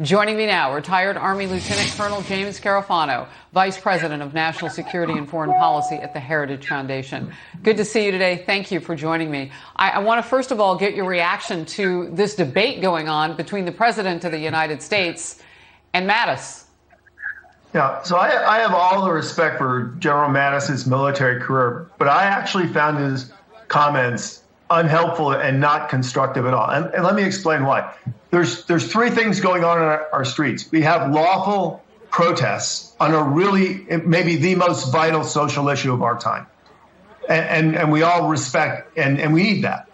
Joining me now, retired Army Lieutenant Colonel James Carafano, Vice President of National Security and Foreign Policy at the Heritage Foundation. Good to see you today. Thank you for joining me. I want to first of all get your reaction to this debate going on between the President of the United States and Mattis. Yeah, so I have all the respect for General Mattis's military career, but I actually found his comments unhelpful and not constructive at all. And let me explain why. There's three things going on in our streets. We have lawful protests on a really, maybe the most vital social issue of our time. And we all respect, and we need that.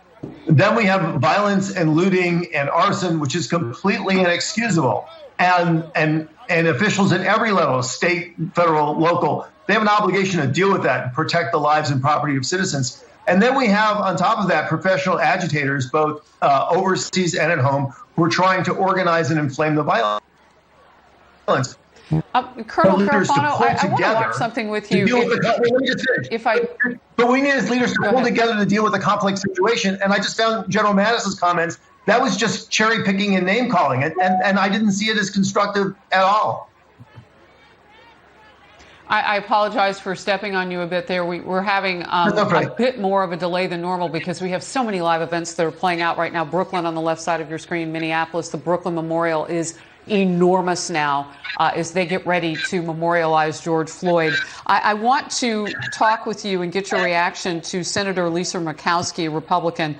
Then we have violence and looting and arson, which is completely inexcusable. And officials at every level, state, federal, local, they have an obligation to deal with that and protect the lives and property of citizens. And then we have, on top of that, professional agitators, both overseas and at home, who are trying to organize and inflame the violence. Colonel Carafano, I want to watch something with you. But we need as leaders to pull together to deal with a complex situation. And I just found General Mattis's comments, that was just cherry picking and name calling. And I didn't see it as constructive at all. I apologize for stepping on you a bit there. We're having a bit more of a delay than normal because we have so many live events that are playing out right now. Brooklyn on the left side of your screen, Minneapolis, the Brooklyn Memorial is enormous now as they get ready to memorialize George Floyd. I want to talk with you and get your reaction to Senator Lisa Murkowski, a Republican,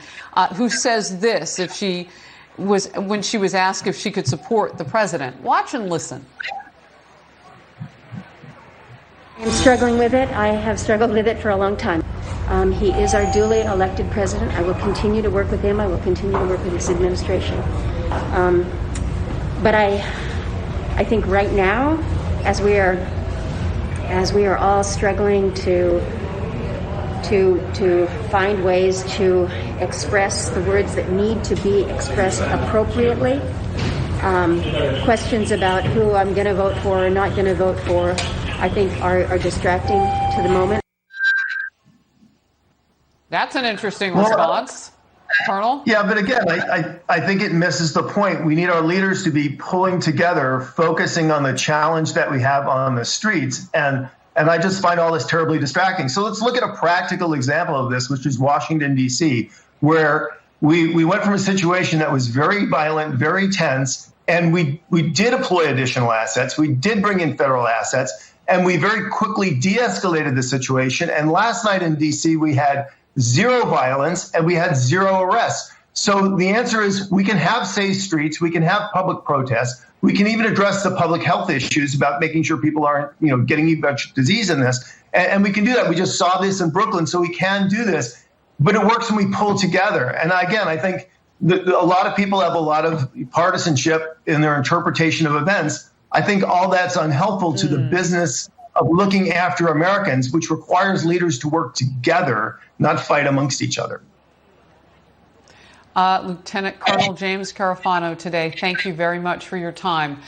who says this when she was asked if she could support the president. Watch and listen. I'm struggling with it. I have struggled with it for a long time. He is our duly elected president. I will continue to work with him. I will continue to work with his administration. But I think right now, as we are all struggling to find ways to express the words that need to be expressed appropriately, questions about who I'm going to vote for or not going to vote for, I think are distracting to the moment. That's an interesting response, Colonel. Yeah, but again, I think it misses the point. We need our leaders to be pulling together, focusing on the challenge that we have on the streets. And I just find all this terribly distracting. So let's look at a practical example of this, which is Washington, D.C., where we went from a situation that was very violent, very tense, and we did deploy additional assets. We did bring in federal assets. And we very quickly de-escalated the situation. And last night in D.C., we had zero violence and we had zero arrests. So the answer is we can have safe streets. We can have public protests. We can even address the public health issues about making sure people aren't, getting a bunch of disease in this. And we can do that. We just saw this in Brooklyn. So we can do this. But it works when we pull together. And again, I think a lot of people have a lot of partisanship in their interpretation of events. I think all that's unhelpful to the business of looking after Americans, which requires leaders to work together, not fight amongst each other. Lieutenant Colonel James Carafano today, thank you very much for your time.